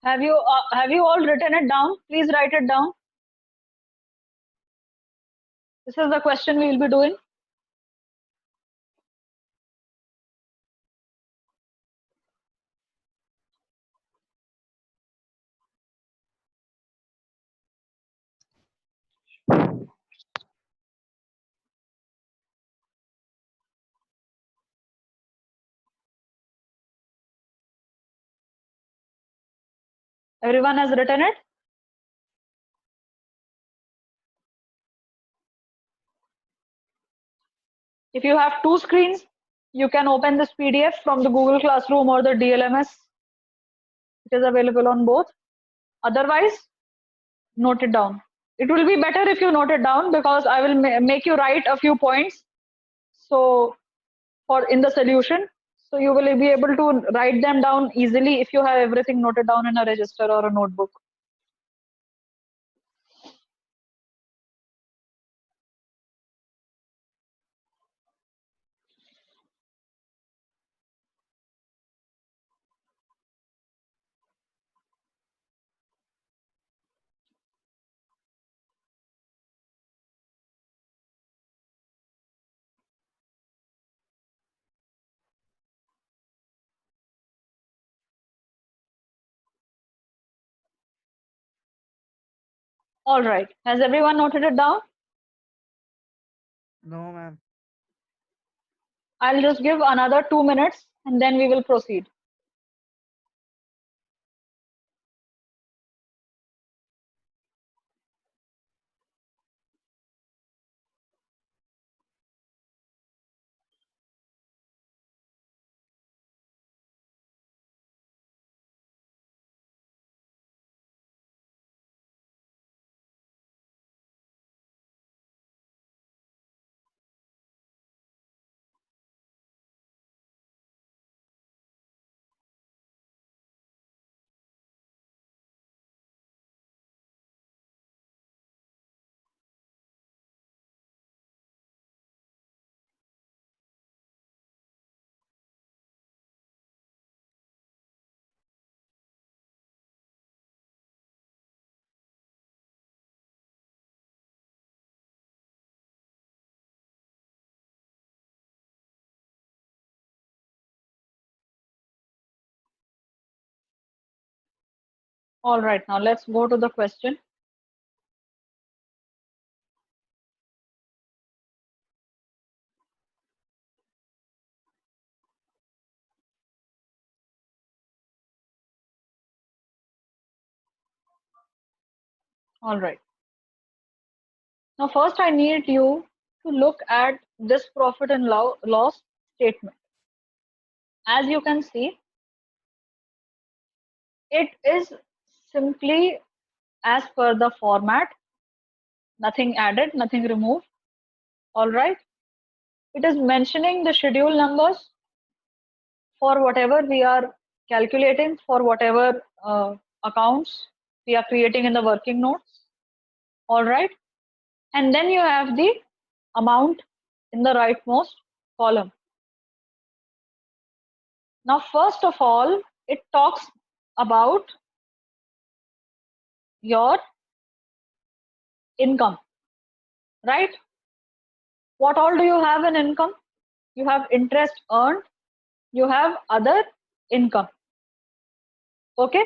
Have you all written it down? Please write it down. This is the question we will be doing. Everyone has written it? If you have two screens, you can open this PDF from the Google Classroom or the DLMS. It is available on both. Otherwise, note it down. It will be better if you note it down because I will make you write a few points. So for in the solution, so you will be able to write them down easily if you have everything noted down in a register or a notebook. All right. Has everyone noted it down? No, ma'am. I'll just give another 2 minutes and then we will proceed. All right, now let's go to the question. All right. Now, first I need you to look at this profit and loss statement. As you can see, it is simply as per the format, nothing added, nothing removed. All right. It is mentioning the schedule numbers for whatever we are calculating, for whatever accounts we are creating in the working notes. All right. And then you have the amount in the rightmost column. Now, first of all, it talks about your income, right? What all do you have in income? You have interest earned, you have other income. Okay.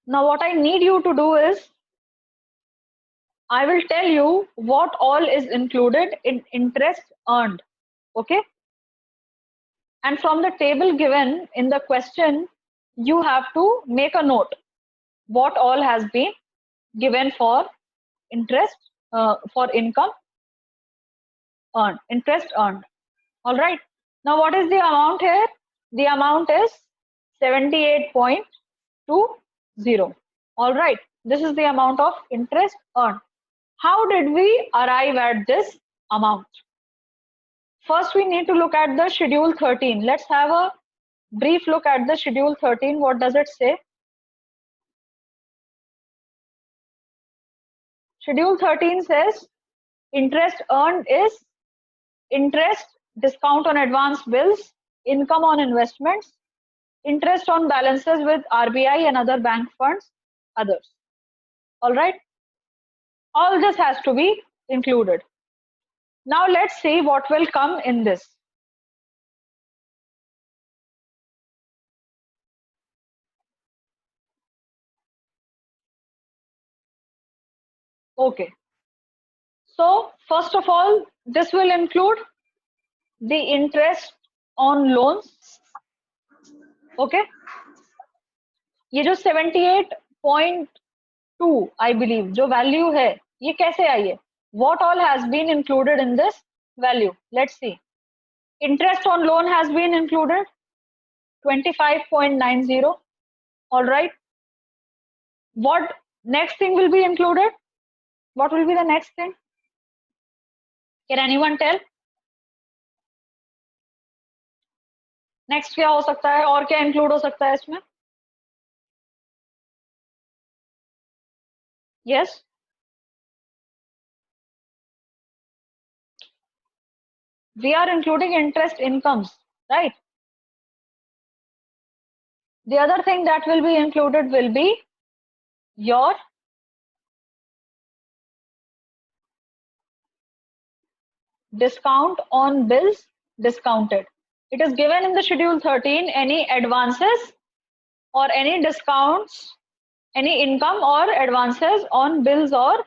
Now, what I need you to do is, I will tell you what all is included in interest earned. Okay. And from the table given in the question, you have to make a note what all has been given for interest, for income earned, interest earned. All right. Now, what is the amount here? The amount is 78.20. All right. This is the amount of interest earned. How did we arrive at this amount? First, we need to look at the schedule 13. Let's have a brief look at the schedule 13. What does it say? Schedule 13 says interest earned is interest, discount on advance bills, income on investments, interest on balances with RBI and other bank funds, others. All right. All this has to be included. Now let's see what will come in this. Okay. So first of all, this will include the interest on loans. Okay. ये जो 78.2 I believe जो value है ये कैसे आई है? What all has been included in this value? Let's see. Interest on loan has been included 25.90. All right. What next thing will be included? What will be the next thing? Can anyone tell? Next क्या हो सकता है और क्या include हो सकता है इसमें? Yes. We are including interest incomes, right? The other thing that will be included will be your discount on bills discounted. It is given in the schedule 13 any advances or any discounts, any income or advances on bills or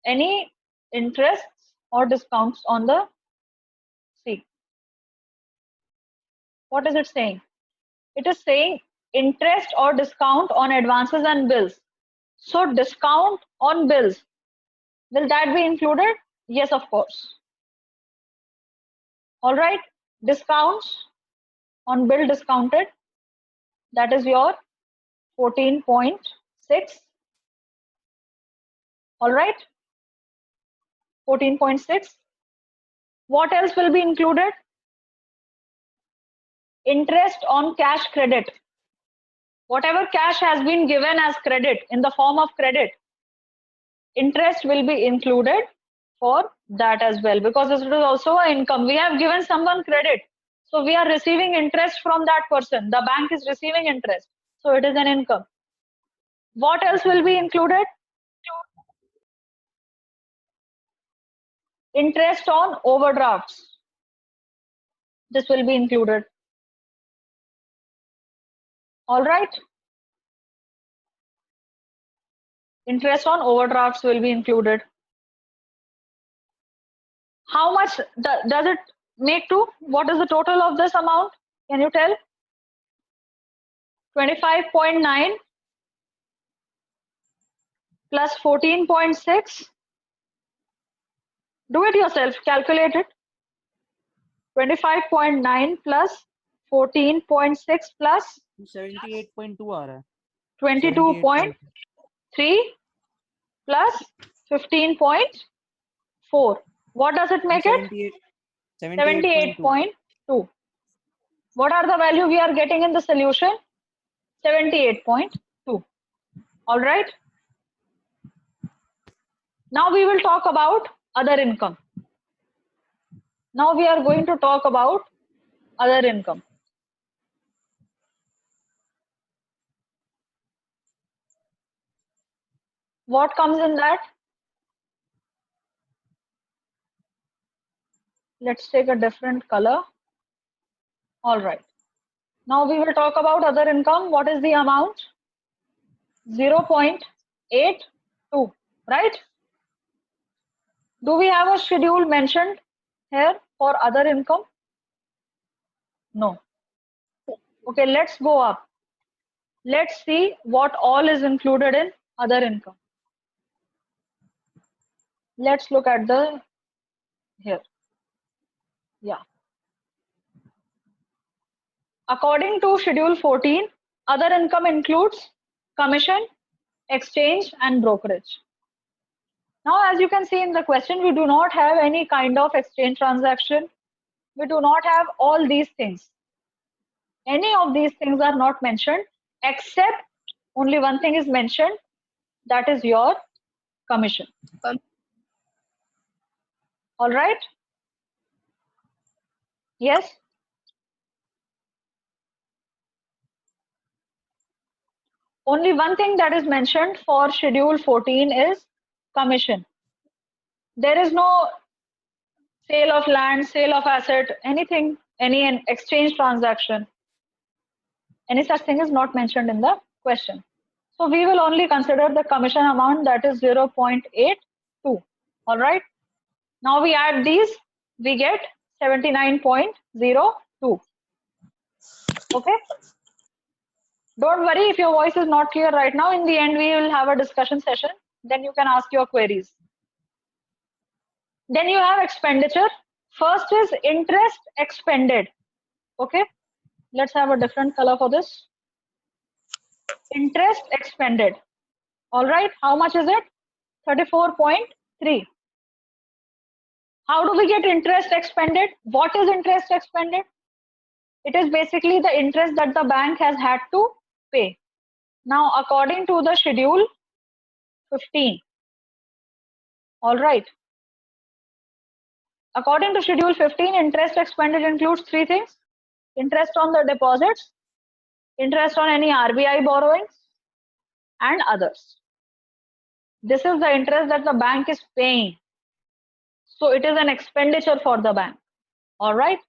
any interests or discounts on the C. What is it saying? It is saying interest or discount on advances and bills. So discount on bills, will that be included? Yes, of course. All right, discounts on bill discounted, that is your 14.6. All right, 14.6. What else will be included? Interest on cash credit. Whatever cash has been given as credit in the form of credit, interest will be included for that as well, because this is also an income. We have given someone credit, so we are receiving interest from that person. The bank is receiving interest, so it is an income. What else will be included? Interest on overdrafts. This will be included. All right. Interest on overdrafts will be included. How much does it make to? What is the total of this amount? Can you tell? 25.9 plus 14.6. Do it yourself, calculate it. 25.9 plus 14.6 plus 78.2 आ रहा है. 22.3 plus 15.4. What does it make it? 78.2. What are the value we are getting in the solution? 78.2. All right. Now we will talk about other income. Now we are going to talk about other income. What comes in that? Let's take a different color. All right. Now we will talk about other income. What is the amount? 0.82, right? Do we have a schedule mentioned here for other income? No. Okay, let's go up. Let's see what all is included in other income. Let's look at the here. Yeah. According to schedule 14, other income includes commission, exchange and brokerage. Now, as you can see in the question, we do not have any kind of exchange transaction. We do not have all these things. Any of these things are not mentioned, except only one thing is mentioned, that is your commission. All right? Yes? Only one thing that is mentioned for schedule 14 is commission. There is no sale of land, sale of asset, anything, any exchange transaction. Any such thing is not mentioned in the question. So we will only consider the commission amount, that is 0.82. All right. Now we add these, we get 79.02. Okay. Don't worry if your voice is not clear right now. In the end, we will have a discussion session. Then you can ask your queries. Then you have expenditure. First is interest expended. Okay. Let's have a different color for this. Interest expended. All right. How much is it? 34.3. How do we get interest expended? What is interest expended? It is basically the interest that the bank has had to pay. Now, according to the schedule 15, all right. According to schedule 15, interest expended includes three things: interest on the deposits, interest on any RBI borrowings, and others. This is the interest that the bank is paying. So it is an expenditure for the bank. All right.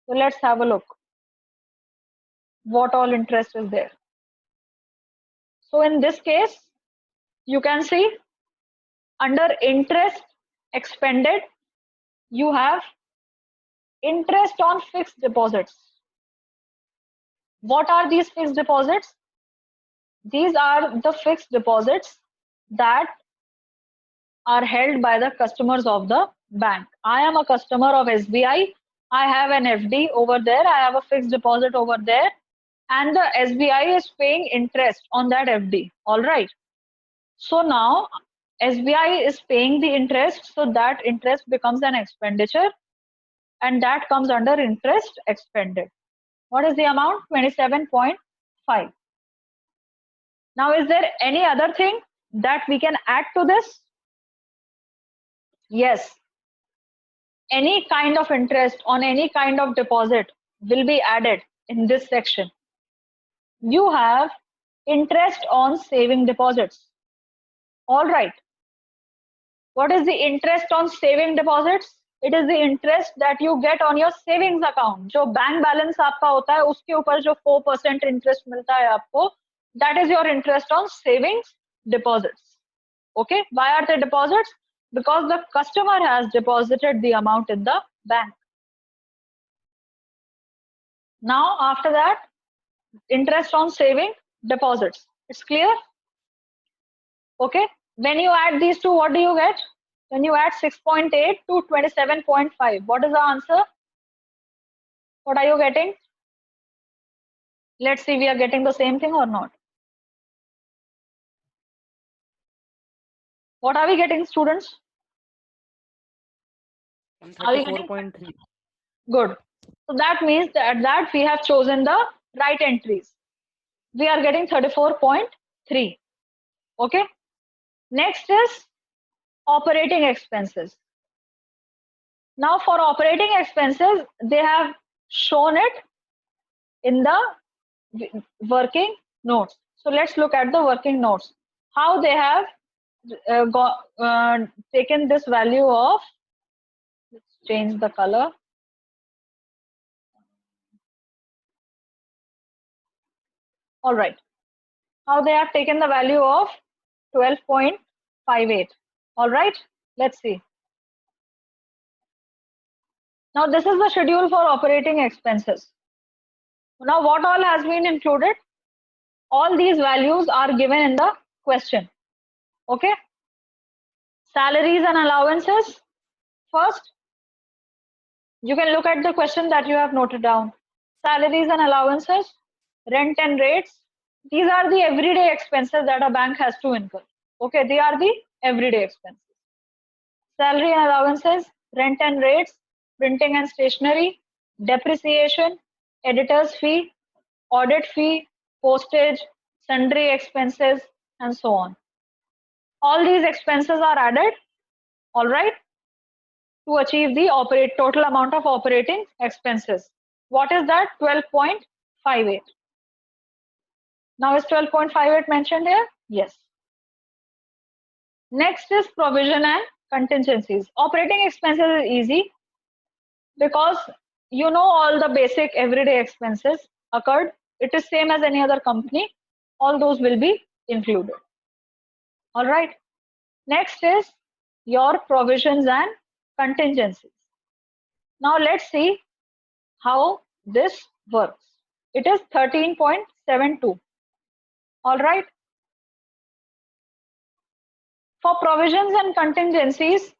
So let's have a look. What all interest is there? So in this case, you can see under interest expended, you have interest on fixed deposits. What are these fixed deposits? These are the fixed deposits that are held by the customers of the bank. I am a customer of SBI. I have an FD over there. I have a fixed deposit over there. And the SBI is paying interest on that FD. All right. So now SBI is paying the interest. So that interest becomes an expenditure. And that comes under interest expended. What is the amount? 27.5. Now, is there any other thing that we can add to this? Yes. Any kind of interest on any kind of deposit will be added in this section. You have interest on saving deposits. All right. What is the interest on saving deposits? It is the interest that you get on your savings account. जो bank balance आपका होता है उसके ऊपर जो 4% interest मिलता है आपको, that is your interest on savings deposits. Okay, why are they deposits? Because the customer has deposited the amount in the bank. Now after that, interest on saving deposits. It's clear? Okay. When you add these two, what do you get? When you add 6.8 to 27.5, what is the answer? What are you getting? Let's see, we are getting the same thing or not. What are we getting, students? 34.3. Good. So that means that we have chosen the right entries. We are getting 34.3. Okay. Next is operating expenses. Now for operating expenses, they have shown it in the working notes. So let's look at the working notes. How they have taken this value of, let's change the color. All right. How they have taken the value of 12.58. All right. Let's see. Now this is the schedule for operating expenses. Now what all has been included? All these values are given in the question. Okay. Salaries and allowances. First, you can look at the question that you have noted down. Salaries and allowances, rent and rates. These are the everyday expenses that a bank has to incur. Okay, they are the everyday expenses. Salary and allowances, rent and rates, printing and stationery, depreciation, editor's fee, audit fee, postage, sundry expenses, and so on. All these expenses are added, all right, to achieve the total amount of operating expenses. What is that? 12.58. Now is 12.58 mentioned here? Yes. Next is provision and contingencies. Operating expenses is easy because you know all the basic everyday expenses occurred. It is same as any other company. All those will be included. All right. Next is your provisions and contingencies. Now let's see how this works. It is 13.72. All right. For provisions and contingencies,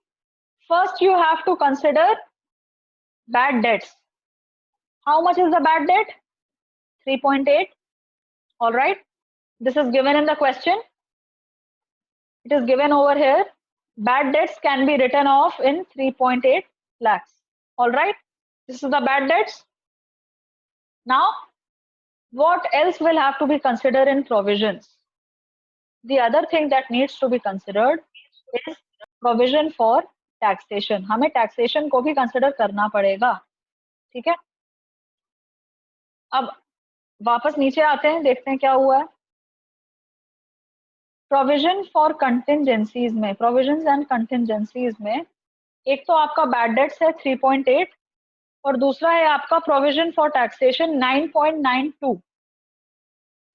first you have to consider bad debts. How much is the bad debt? 3.8. All right. This is given in the question. It is given over here. Bad debts can be written off in 3.8 lakhs. All right. This is the bad debts. Now, what else will have to be considered in provisions? The other thing that needs to be considered is provision for taxation. हमें taxation को भी consider करना पड़ेगा. ठीक है? अब वापस नीचे आते हैं, देखते हैं क्या हुआ है. प्रोविजन फॉर कंटिजेंसीज में, प्रोविजंस एंड कंटिजेंसीज में एक तो आपका बैड डेट्स है 3.8 और दूसरा है आपका provision for taxation 9.92.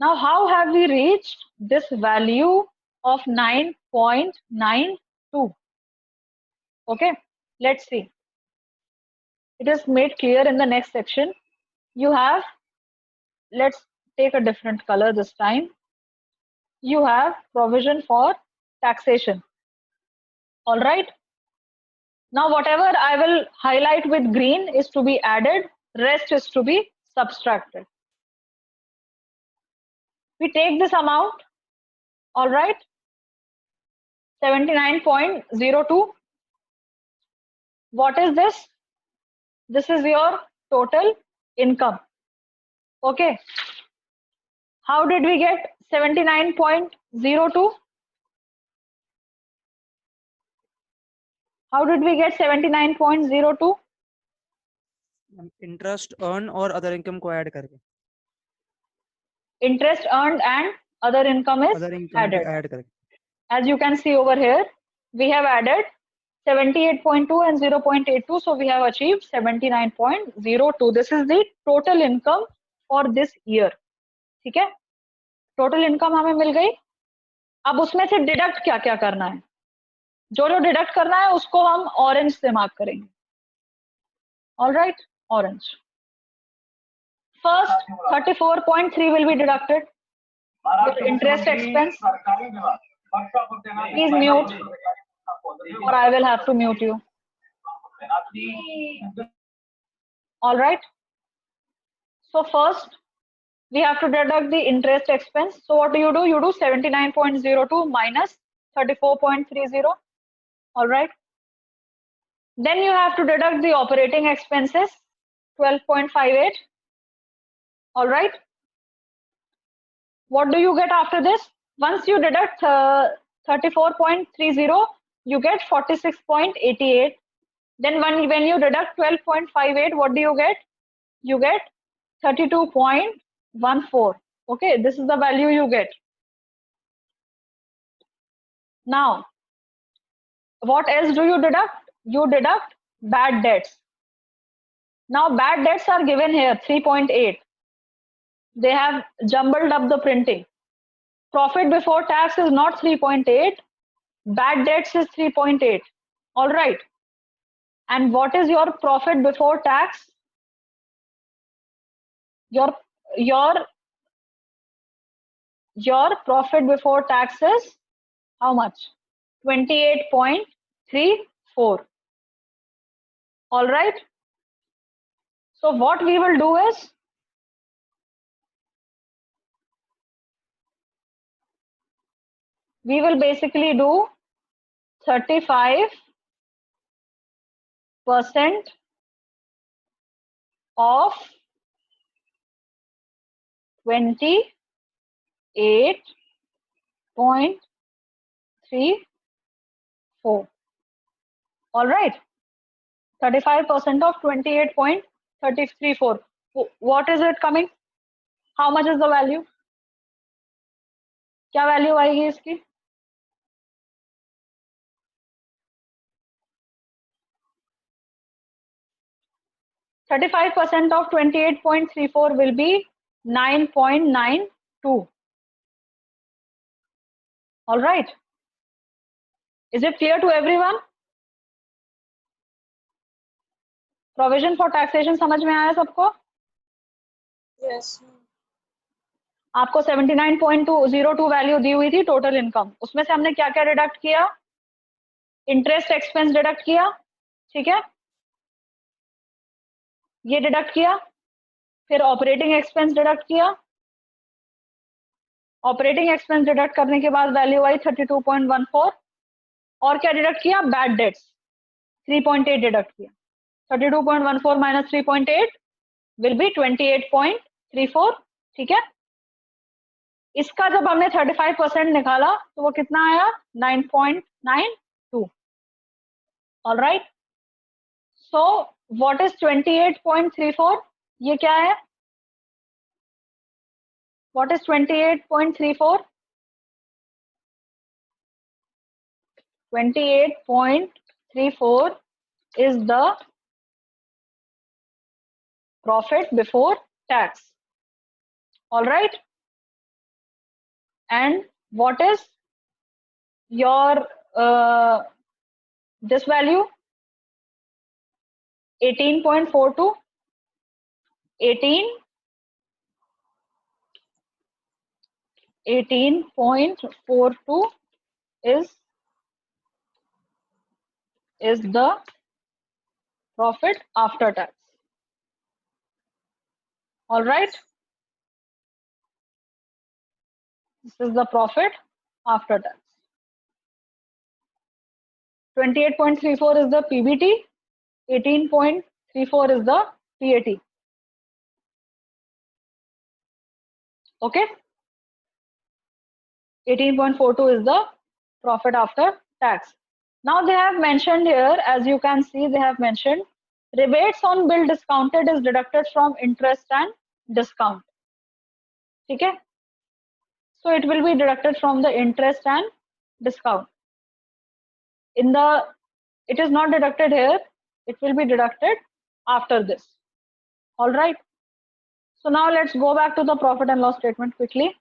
Now how have we reached this value of 9.92? Okay, let's see. It is made clear in the next section. You have, let's take a different color this time. You have provision for taxation. All right. Now, whatever I will highlight with green is to be added, rest is to be subtracted. We take this amount, all right, 79.02. What is this? This is your total income. Okay. How did we get 79.02? How did we get 79.02? Interest earn और other income को add करके. Interest earned and other income is added. Add करके. As you can see over here, we have added 78.2 and 0.82, so we have achieved 79.02. This is the total income for this year. ठीक है? Total income हमें मिल गई. अब उसमें से deduct क्या क्या करना है? जो जो डिडक्ट करना है उसको हम ऑरेंज से मार्क करेंगे. All right, orange. First, 34.3 will be deducted. Your interest expense. Please mute, or I will have to mute you. All right. So first, we have to deduct the interest expense. So what do? You do 79.02 minus 34.30. All right. Then you have to deduct the operating expenses, 12.58. All right. What do you get after this? Once you deduct 34.30, you get 46.88. Then when you deduct 12.58, what do you get? You get 32.14. Okay, this is the value you get. Now, what else do you deduct? You deduct bad debts. Now, bad debts are given here, 3.8. They have jumbled up the printing. Profit before tax is not 3.8. Bad debts is 3.8. All right. And what is your profit before tax? Your profit before tax is how much? 28.34. All right. So what we will do is we will basically do 35% of 28.34. All right. 35% of 28.34. What is it coming? How much is the value? क्या value आएगी इसकी? %35 of 28.34 will be 9.92. All right. Is it clear to everyone? Provision for taxation समझ में आया सबको? Yes. आपको 79.202 value दी हुई थी टोटल इनकम, उसमें से हमने क्या क्या डिडक्ट किया? इंटरेस्ट एक्सपेंस डिडक्ट किया, ठीक है, ये डिडक्ट किया, फिर ऑपरेटिंग एक्सपेंस डिडक्ट किया, ऑपरेटिंग एक्सपेंस डिडक्ट करने के बाद वैल्यू आई 32.14, और क्या डिडक्ट किया? बैड डेट्स 3.8 डिडक्ट किया। 32.14 माइनस 3.8 विल बी 28.34, ठीक है। इसका जब हमने 35% निकाला तो वो कितना आया? 9.92। All right, so what is 28.34? ये क्या है? What is 28.34? 28.34 is the profit before tax. All right, and what is your this value? 18.42. 18.42 is the profit after tax. All right, this is the profit after tax. 28.34 is the PBT, 18.34 is the PAT. Okay, 18.42 is the profit after tax. Now they have mentioned here, as you can see, they have mentioned rebates on bill discounted is deducted from interest and discount. Okay, so it will be deducted from the interest and discount. In the, it is not deducted here, it will be deducted after this. All right, so now let's go back to the profit and loss statement quickly.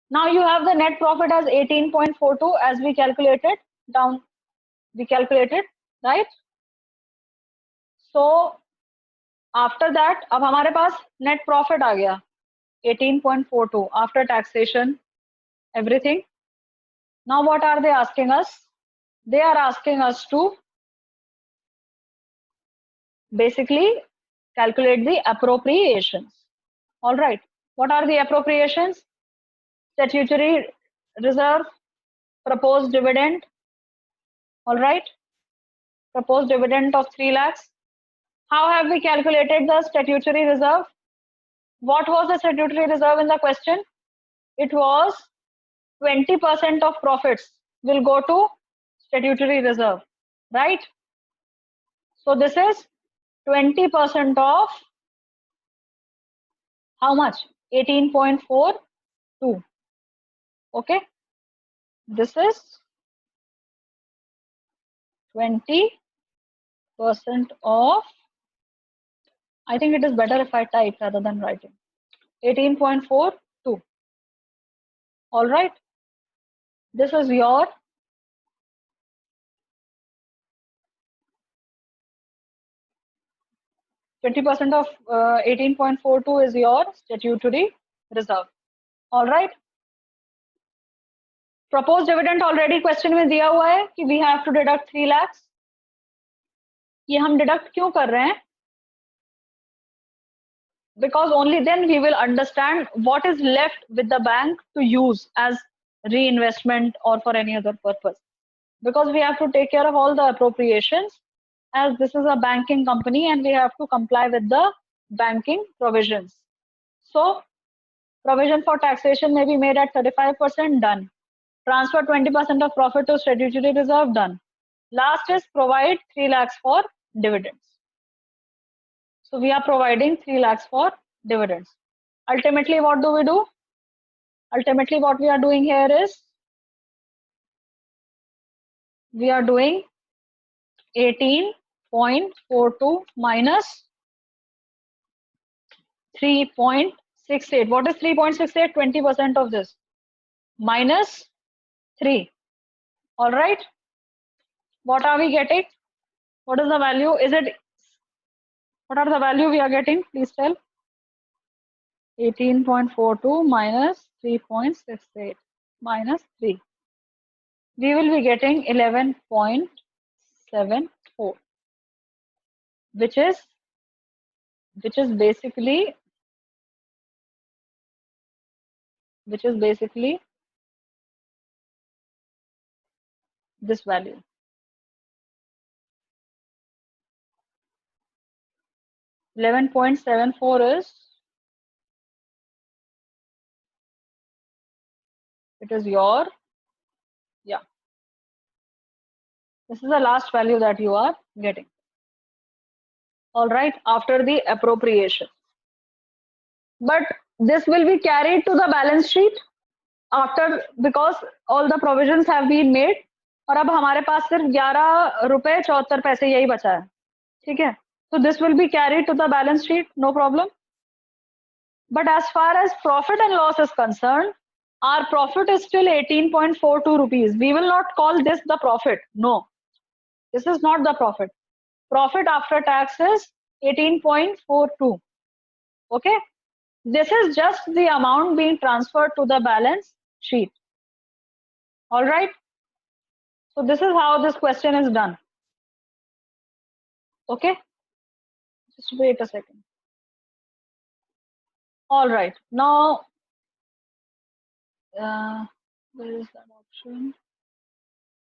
Now you have the net profit as 18.42 as we calculated down, we calculated, right? So after that, अब हमारे पास net profit आ गया 18.42 after taxation, everything. Now what are they asking us? They are asking us to basically calculate the appropriations. All right, what are the appropriations? Statutory reserve, proposed dividend. All right, proposed dividend of 3 lakhs. How have we calculated the statutory reserve? What was the statutory reserve in the question? It was 20% of profits will go to statutory reserve, right? So this is 20% of how much? 18.42. Okay, this is 20% of, I think it is better if I type rather than writing, 18.42. All right, this is your 20% of 18.42 is your statutory reserve. All right, proposed dividend already question में दिया हुआ है कि we have to deduct 3 lakhs. ये हम deduct क्यों कर रहे हैं? Because only then we will understand what is left with the bank to use as reinvestment or for any other purpose. Because we have to take care of all the appropriations, as this is a banking company and we have to comply with the banking provisions. So provision for taxation may be made at 35%, done. Transfer 20% of profit to statutory reserve, done. Last is provide 3 lakhs for dividends. So we are providing 3 lakhs for dividends. Ultimately, what do we do? Ultimately, what we are doing here is we are doing 18.42 minus 3.68. What is 3.68? 20% of this minus 3. All right. What are we getting? What is the value? What are the value we are getting? Please tell. 18.42 minus 3.68 minus 3. We will be getting 11.74, which is basically this value. $11.74 is, it is your, yeah, this is the last value that you are getting. All right, after the appropriation. But this will be carried to the balance sheet after, because all the provisions have been made. और अब हमारे पास सिर्फ 11 रुपए 74 पैसे यही बचा है. ठीक है. So this will be carried to the balance sheet, no problem. But as far as profit and loss is concerned, our profit is still 18.42 rupees. We will not call this the profit. No, this is not the profit. Profit after tax is 18.42. Okay. This is just the amount being transferred to the balance sheet. All right. So this is how this question is done. Okay. Just wait a second. All right. Now, where is that option?